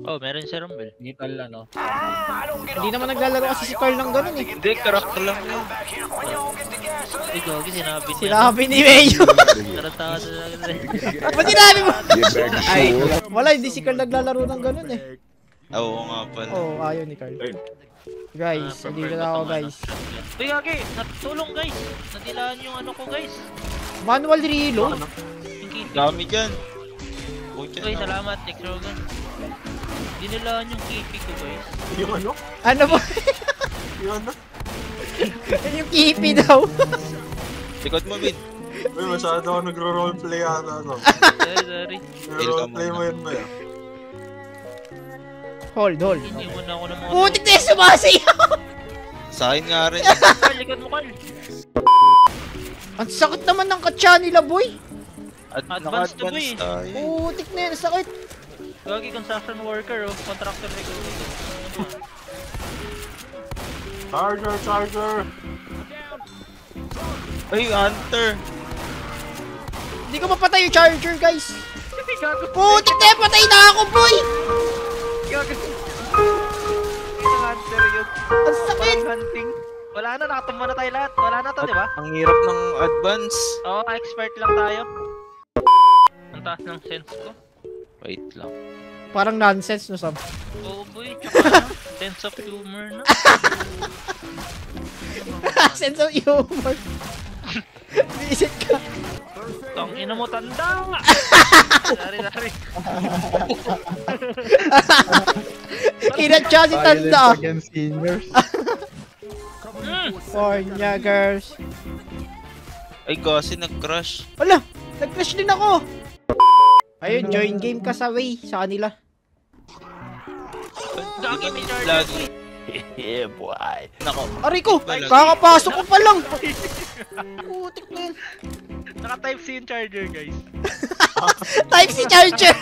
Oh, meron si Rumble. Digital ano. Hindi naman naglalaro kasi si Carl ng ganun eh. Hindi, karakter lang yun. Ay, gogi, sinabi niya. Sinabi ni Mayo. Taratawa sa akin eh. Ba't sinabi mo? Ay, wala, hindi si Carl naglalaro ng ganun eh. Oo nga pala. Oo, ayaw ni Carl. Guys, hindi na ako guys. Uy, gagi, natulong guys. Nadilaan yung ano ko guys. Manual reload? Dami dyan. Uy, salamat, Nick Rogan. Dinilaan yung kipi ko guys. Yung ano? Ano ba? Yung ano? Yung kipi daw. Likod mo, Vin. Uy, masyado ako nagro-roleplay ata. Sorry. Nagro-roleplay mo yun ba yun? Hold. Hindi mo na ako ng mga... Putik na yung sumasayaw! Sa akin nga rin. Carl, likod mo Carl. Ang sakit naman ng katsa nila boy. Advanced to boy. Putik na yan, sakit. Gagi, construction worker oh. Contractor na ikaw. Charger! Ay, Hunter. Hindi ko mapatay yung charger guys. Putik na yan, patay na ako boy! Hunter yun. Ang sakit! Hunting. Wala na, nakatumba na tayo lahat. Wala na to, di ba? Ang hirap ng advance. Oo, expert lang tayo. Ang taas ng sense ko. Wait lang. Parang nonsense no, Sam. Oo, boy. Tsaka na. Sense of humor na. Sense of humor. Visit ka. Tangina mo, tanda! Sorry. Kinatsa si Tanda. Against seniors. Fornya girls. Ay, kasi nag-crush. Wala! Nag-crash din ako! Ayun, join game ka sa way sa kanila. Gagi, may charger. Lagi. Yeah, boy. Nako. Aray ko! Kakapasok ko pa lang! Putik na yan. Naka-type C yung charger, guys. Type C charger!